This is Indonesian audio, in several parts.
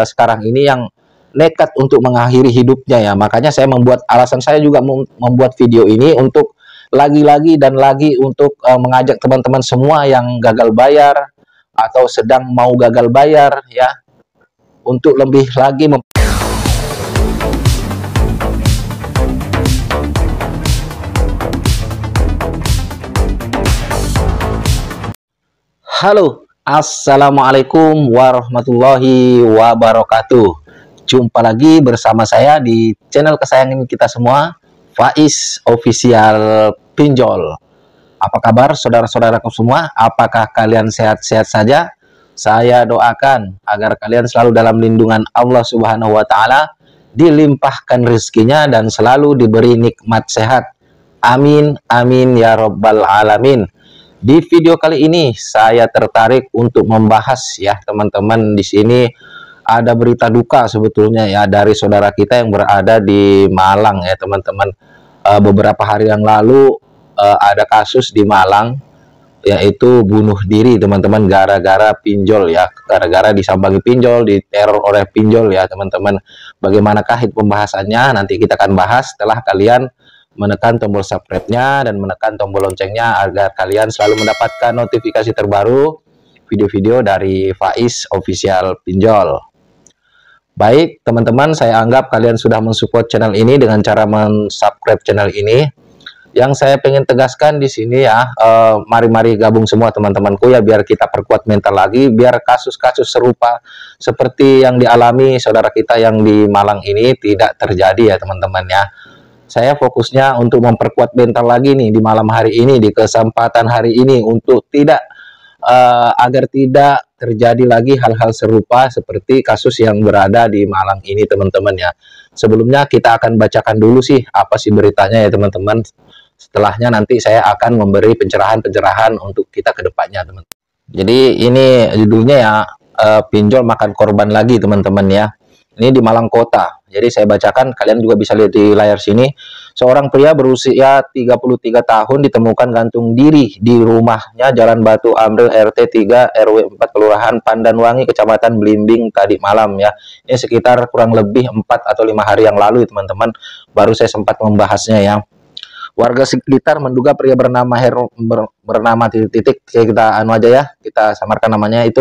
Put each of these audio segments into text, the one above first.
sekarang ini yang nekat untuk mengakhiri hidupnya ya. Makanya alasan saya juga membuat video ini untuk lagi-lagi dan lagi untuk mengajak teman-teman semua yang gagal bayar atau sedang mau gagal bayar ya, untuk lebih lagi Halo, assalamualaikum warahmatullahi wabarakatuh. Jumpa lagi bersama saya di channel kesayangan kita semua, Faiz Official Pinjol. Apa kabar saudara-saudaraku semua? Apakah kalian sehat-sehat saja? Saya doakan agar kalian selalu dalam lindungan Allah Subhanahu wa Ta'ala, dilimpahkan rezekinya dan selalu diberi nikmat sehat. Amin, amin ya Rabbal Alamin. Di video kali ini saya tertarik untuk membahas ya teman-teman, di sini ada berita duka sebetulnya ya dari saudara kita yang berada di Malang ya teman-teman. Beberapa hari yang lalu ada kasus di Malang, yaitu bunuh diri teman-teman gara-gara pinjol ya, gara-gara disambangi pinjol, diteror oleh pinjol ya teman-teman. Bagaimanakah itu pembahasannya? Nanti kita akan bahas setelah kalian menekan tombol subscribe-nya dan menekan tombol loncengnya agar kalian selalu mendapatkan notifikasi terbaru video-video dari Faiz Official Pinjol. Baik teman-teman, saya anggap kalian sudah mensupport channel ini dengan cara mensubscribe channel ini. Yang saya pengen tegaskan di sini ya, mari-mari gabung semua teman-temanku ya, biar kita perkuat mental lagi, biar kasus-kasus serupa seperti yang dialami saudara kita yang di Malang ini tidak terjadi ya teman-teman ya. Saya fokusnya untuk memperkuat mental lagi nih di malam hari ini, di kesempatan hari ini, untuk agar tidak terjadi lagi hal-hal serupa seperti kasus yang berada di Malang ini teman-teman ya. Sebelumnya kita akan bacakan dulu sih apa sih beritanya ya teman-teman. Setelahnya nanti saya akan memberi pencerahan-pencerahan untuk kita ke depannya teman-teman. Jadi ini judulnya ya, pinjol makan korban lagi teman-teman ya. Ini di Malang Kota. Jadi saya bacakan, kalian juga bisa lihat di layar sini. Seorang pria berusia 33 tahun ditemukan gantung diri di rumahnya Jalan Batu Amril RT 3 RW 4 Kelurahan Pandanwangi Kecamatan Blimbing tadi malam ya. Ini sekitar kurang lebih 4 atau 5 hari yang lalu teman-teman. Baru saya sempat membahasnya ya. Warga sekitar menduga pria bernama bernama titik-titik, kita anu aja ya, kita samarkan namanya, itu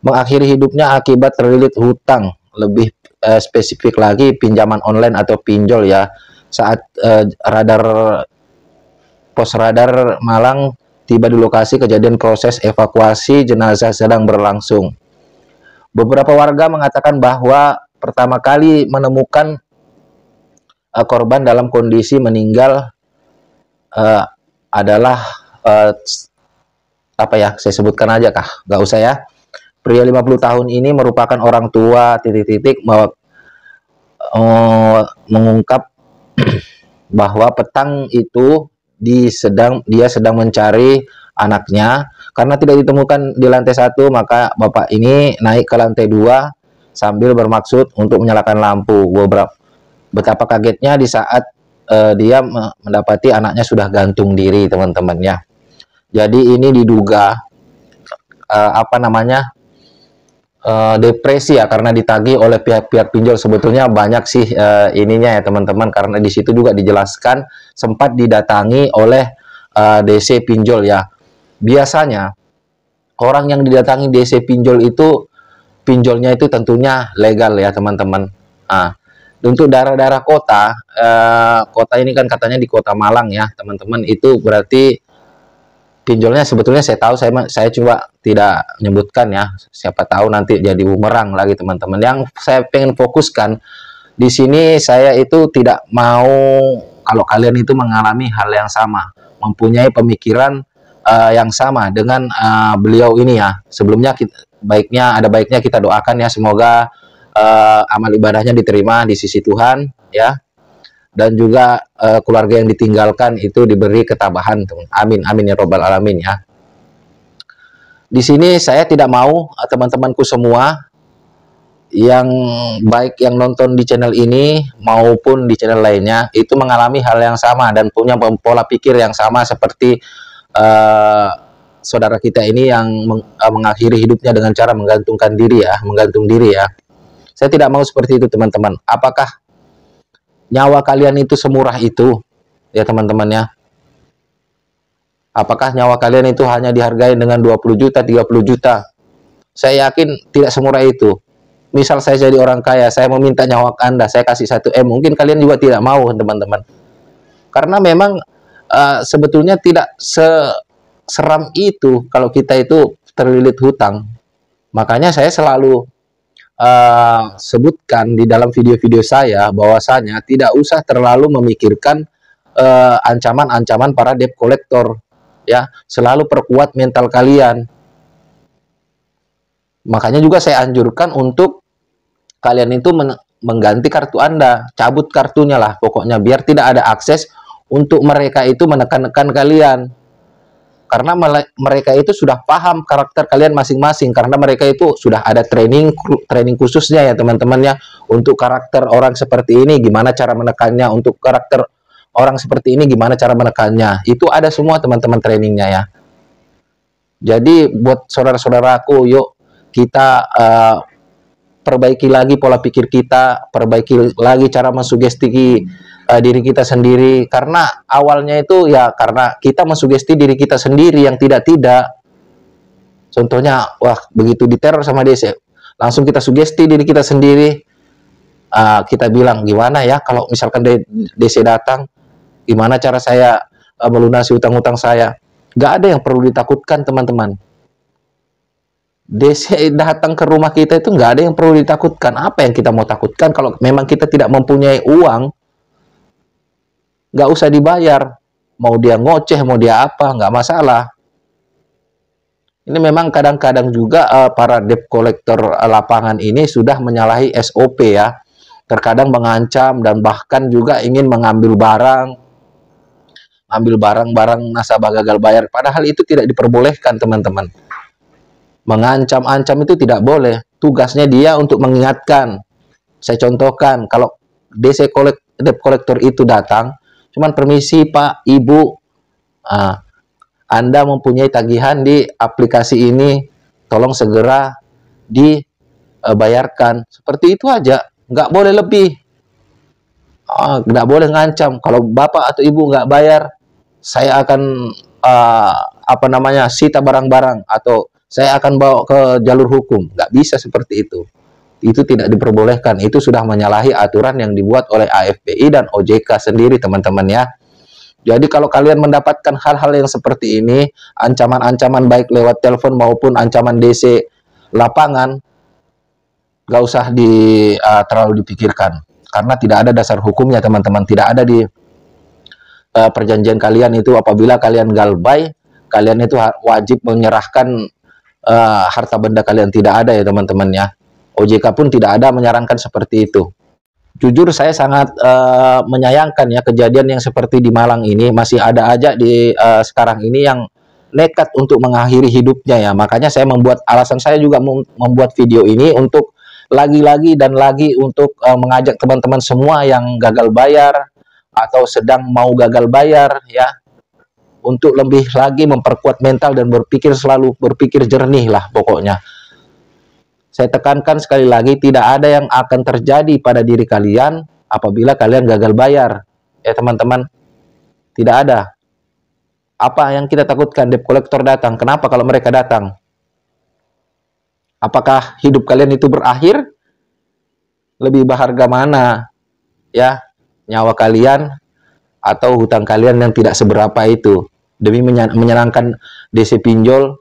mengakhiri hidupnya akibat terlilit hutang. Lebih spesifik lagi pinjaman online atau pinjol ya. Saat pos radar Malang tiba di lokasi kejadian, proses evakuasi jenazah sedang berlangsung. Beberapa warga mengatakan bahwa pertama kali menemukan korban dalam kondisi meninggal adalah apa ya, saya sebutkan aja kah? Gak usah ya. Pria 50 tahun ini merupakan orang tua titik-titik mengungkap bahwa petang itu dia sedang mencari anaknya karena tidak ditemukan di lantai 1, maka bapak ini naik ke lantai 2 sambil bermaksud untuk menyalakan lampu. Betapa kagetnya di saat dia mendapati anaknya sudah gantung diri teman-teman ya. Jadi ini diduga apa namanya, depresi ya, karena ditagih oleh pihak-pihak pinjol. Sebetulnya banyak sih ininya ya teman-teman, karena di situ juga dijelaskan sempat didatangi oleh DC pinjol ya. Biasanya orang yang didatangi DC pinjol itu pinjolnya itu tentunya legal ya teman-teman. Untuk daerah-daerah kota, kota ini kan katanya di Kota Malang ya teman-teman, itu berarti pinjolnya sebetulnya saya tahu, saya coba tidak menyebutkan ya, siapa tahu nanti jadi bumerang lagi teman-teman. Yang saya pengen fokuskan di sini, saya itu tidak mau kalau kalian itu mengalami hal yang sama, mempunyai pemikiran yang sama dengan beliau ini ya. Sebelumnya ada baiknya kita doakan ya, semoga amal ibadahnya diterima di sisi Tuhan ya. Dan juga keluarga yang ditinggalkan itu diberi ketabahan. Amin, amin ya Rabbal Alamin ya. Di sini saya tidak mau teman-temanku semua yang baik yang nonton di channel ini maupun di channel lainnya itu mengalami hal yang sama dan punya pola pikir yang sama seperti saudara kita ini yang mengakhiri hidupnya dengan cara menggantung diri ya. Saya tidak mau seperti itu, teman-teman. Apakah nyawa kalian itu semurah itu, ya teman-teman ya? Apakah nyawa kalian itu hanya dihargai dengan 20 juta, 30 juta? Saya yakin tidak semurah itu. Misal saya jadi orang kaya, saya meminta nyawa Anda, saya kasih 1M, mungkin kalian juga tidak mau, teman-teman. Karena memang sebetulnya tidak seram itu kalau kita itu terlilit hutang. Makanya saya selalu sebutkan di dalam video-video saya bahwasanya tidak usah terlalu memikirkan ancaman-ancaman para debt collector, ya. Selalu perkuat mental kalian. Makanya juga saya anjurkan untuk kalian itu mengganti kartu Anda, cabut kartunya lah pokoknya, biar tidak ada akses untuk mereka itu menekan-nekan kalian. Karena mereka itu sudah paham karakter kalian masing-masing, karena mereka itu sudah ada training khususnya ya teman-teman ya, untuk karakter orang seperti ini gimana cara menekannya, untuk karakter orang seperti ini gimana cara menekannya, itu ada semua teman-teman trainingnya ya. Jadi buat saudara-saudaraku, yuk kita perbaiki lagi pola pikir kita, perbaiki lagi cara mensugesti diri kita sendiri. Karena awalnya itu ya karena kita mensugesti diri kita sendiri yang tidak-tidak. Contohnya, wah begitu diteror sama DC, langsung kita sugesti diri kita sendiri. Kita bilang, gimana ya kalau misalkan DC datang, gimana cara saya melunasi utang-utang saya. Gak ada yang perlu ditakutkan, teman-teman. DC datang ke rumah kita itu nggak ada yang perlu ditakutkan. Apa yang kita mau takutkan kalau memang kita tidak mempunyai uang? Nggak usah dibayar. Mau dia ngoceh, mau dia apa, nggak masalah. Ini memang kadang-kadang juga para debt collector lapangan ini sudah menyalahi SOP ya. Terkadang mengancam dan bahkan juga ingin mengambil barang nasabah gagal bayar. Padahal itu tidak diperbolehkan, teman-teman. Mengancam-ancam itu tidak boleh. Tugasnya dia untuk mengingatkan. Saya contohkan, kalau DC debt collector itu datang, cuman permisi Pak, Ibu, Anda mempunyai tagihan di aplikasi ini, tolong segera dibayarkan. Seperti itu aja, nggak boleh lebih. Nggak boleh ngancam. Kalau Bapak atau Ibu nggak bayar, saya akan sita barang-barang atau saya akan bawa ke jalur hukum. Nggak bisa seperti itu. Itu tidak diperbolehkan. Itu sudah menyalahi aturan yang dibuat oleh AFPI dan OJK sendiri, teman-teman ya. Jadi kalau kalian mendapatkan hal-hal yang seperti ini, ancaman-ancaman baik lewat telepon maupun ancaman DC lapangan, nggak usah terlalu dipikirkan. Karena tidak ada dasar hukumnya, teman-teman. Tidak ada di perjanjian kalian itu apabila kalian galbay, kalian itu wajib menyerahkan harta benda kalian. Tidak ada ya teman-teman ya. OJK pun tidak ada menyarankan seperti itu. Jujur saya sangat menyayangkan ya kejadian yang seperti di Malang ini. Masih ada aja di sekarang ini yang nekat untuk mengakhiri hidupnya ya. Makanya saya alasan saya juga membuat video ini untuk lagi-lagi dan lagi untuk mengajak teman-teman semua yang gagal bayar atau sedang mau gagal bayar ya, untuk lebih lagi memperkuat mental dan selalu berpikir jernih lah pokoknya. Saya tekankan sekali lagi, tidak ada yang akan terjadi pada diri kalian apabila kalian gagal bayar. Ya teman-teman, tidak ada. Apa yang kita takutkan? Debt collector datang. Kenapa kalau mereka datang? Apakah hidup kalian itu berakhir? Lebih berharga mana? Ya, nyawa kalian atau hutang kalian yang tidak seberapa itu? Demi menyenangkan DC pinjol,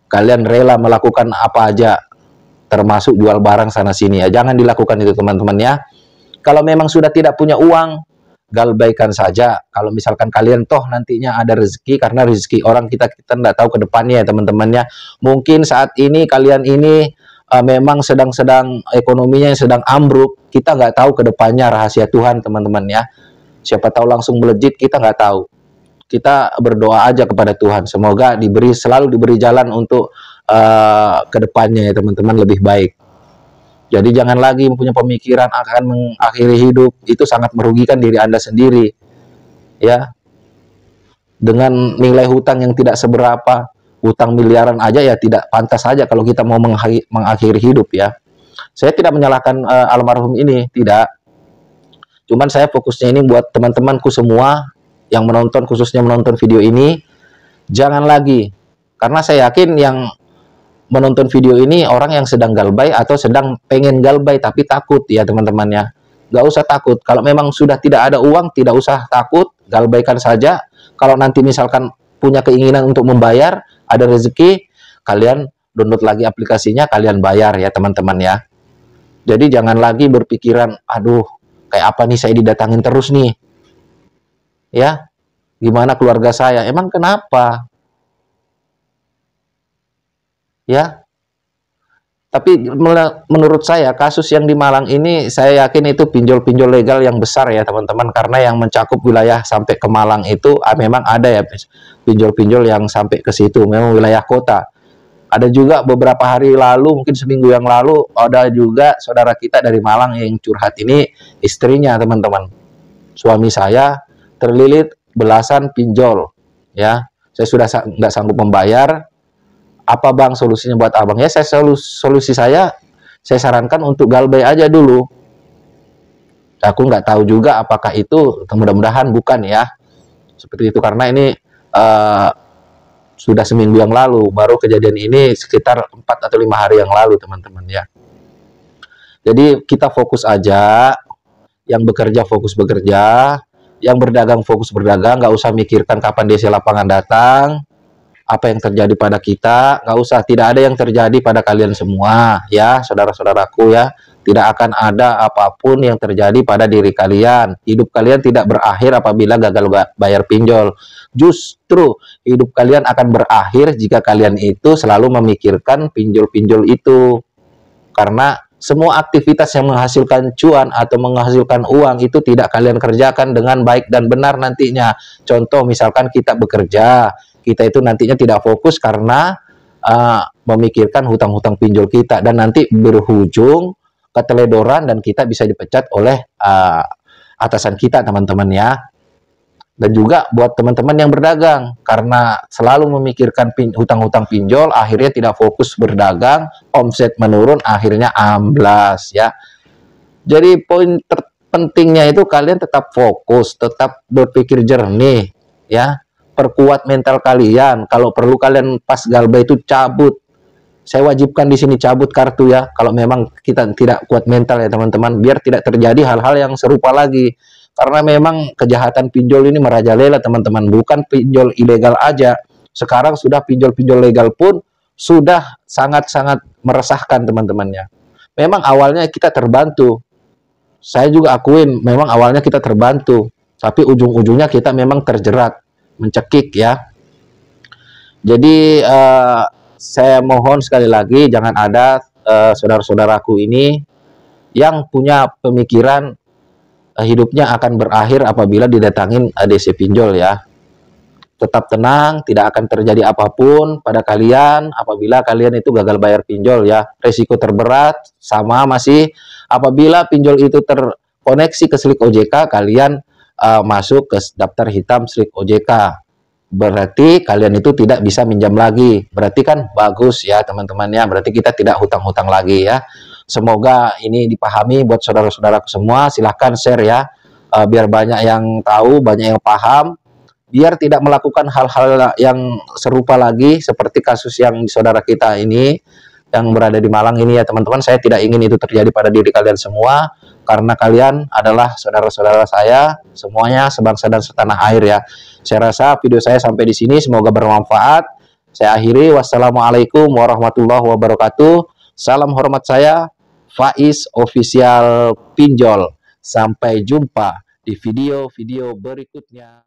kalian rela melakukan apa aja, termasuk jual barang sana sini ya. Jangan dilakukan itu teman-teman ya. Kalau memang sudah tidak punya uang, galbaikan saja. Kalau misalkan kalian toh nantinya ada rezeki, karena rezeki orang kita tidak tahu ke depannya ya teman-teman ya. Mungkin saat ini kalian ini memang sedang ekonominya yang sedang ambruk, kita nggak tahu ke depannya, rahasia Tuhan teman-teman ya. Siapa tahu langsung melejit, kita nggak tahu. Kita berdoa aja kepada Tuhan, semoga selalu diberi jalan untuk kedepannya ya teman-teman lebih baik. Jadi jangan lagi mempunyai pemikiran akan mengakhiri hidup, itu sangat merugikan diri Anda sendiri ya. Dengan nilai hutang yang tidak seberapa, hutang miliaran aja ya tidak pantas saja kalau kita mau mengakhiri hidup ya. Saya tidak menyalahkan almarhum ini, tidak. Cuman saya fokusnya ini buat teman-temanku semua yang menonton, khususnya menonton video ini, jangan lagi. Karena saya yakin yang menonton video ini orang yang sedang galbay atau sedang pengen galbay tapi takut ya teman-temannya. Gak usah takut. Kalau memang sudah tidak ada uang, tidak usah takut, galbaykan saja. Kalau nanti misalkan punya keinginan untuk membayar, ada rezeki, kalian download lagi aplikasinya, kalian bayar ya teman-teman ya. Jadi jangan lagi berpikiran, aduh, kayak apa nih saya didatangin terus nih. Ya, gimana keluarga saya? Emang kenapa? Ya, tapi menurut saya kasus yang di Malang ini saya yakin itu pinjol-pinjol legal yang besar ya teman-teman, karena yang mencakup wilayah sampai ke Malang itu memang ada ya pinjol-pinjol yang sampai ke situ, memang wilayah kota. Ada juga beberapa hari lalu, mungkin seminggu yang lalu, ada juga saudara kita dari Malang yang curhat, ini istrinya teman-teman. Suami saya terlilit belasan pinjol ya. Saya sudah nggak sanggup membayar. Apa bang solusinya buat abang? Ya saya solusi saya sarankan untuk galbay aja dulu. Aku nggak tahu juga apakah itu, mudah-mudahan bukan ya seperti itu, karena ini sudah seminggu yang lalu, baru kejadian ini sekitar 4 atau 5 hari yang lalu teman-teman ya. Jadi kita fokus aja, yang bekerja fokus bekerja, yang berdagang fokus berdagang, nggak usah mikirkan kapan DC lapangan datang, apa yang terjadi pada kita, nggak usah, tidak ada yang terjadi pada kalian semua ya saudara-saudaraku ya. Tidak akan ada apapun yang terjadi pada diri kalian. Hidup kalian tidak berakhir apabila gagal bayar pinjol. Justru hidup kalian akan berakhir jika kalian itu selalu memikirkan pinjol-pinjol itu. Karena semua aktivitas yang menghasilkan cuan atau menghasilkan uang itu tidak kalian kerjakan dengan baik dan benar nantinya. Contoh misalkan kita bekerja, kita itu nantinya tidak fokus karena memikirkan hutang-hutang pinjol kita, dan nanti berujung keteledoran dan kita bisa dipecat oleh atasan kita teman-teman ya. Dan juga buat teman-teman yang berdagang, karena selalu memikirkan hutang-hutang pinjol, akhirnya tidak fokus berdagang, omset menurun, akhirnya amblas ya. Jadi poin terpentingnya itu kalian tetap fokus, tetap berpikir jernih ya. Perkuat mental kalian. Kalau perlu kalian pas galbay itu cabut. Saya wajibkan di sini cabut kartu ya. Kalau memang kita tidak kuat mental ya teman-teman, biar tidak terjadi hal-hal yang serupa lagi. Karena memang kejahatan pinjol ini merajalela teman-teman. Bukan pinjol ilegal aja. Sekarang sudah pinjol-pinjol legal pun sudah sangat-sangat meresahkan teman-temannya. Memang awalnya kita terbantu. Saya juga akuin memang awalnya kita terbantu. Tapi ujung-ujungnya kita memang terjerat, mencekik ya. Jadi saya mohon sekali lagi jangan ada saudara-saudaraku ini yang punya pemikiran hidupnya akan berakhir apabila didatangin DC pinjol ya. Tetap tenang, tidak akan terjadi apapun pada kalian apabila kalian itu gagal bayar pinjol ya. Resiko terberat sama masih apabila pinjol itu terkoneksi ke Slik OJK, kalian masuk ke daftar hitam Slik OJK. Berarti kalian itu tidak bisa minjam lagi. Berarti kan bagus ya teman-temannya. Berarti kita tidak hutang-hutang lagi ya. Semoga ini dipahami buat saudara-saudaraku semua. Silahkan share ya. Biar banyak yang tahu, banyak yang paham. Biar tidak melakukan hal-hal yang serupa lagi seperti kasus yang saudara kita ini yang berada di Malang ini ya teman-teman. Saya tidak ingin itu terjadi pada diri kalian semua, karena kalian adalah saudara-saudara saya semuanya, sebangsa dan setanah air ya. Saya rasa video saya sampai di sini, semoga bermanfaat. Saya akhiri, wassalamualaikum warahmatullahi wabarakatuh. Salam hormat saya, Faiz Official Pinjol. Sampai jumpa di video-video berikutnya.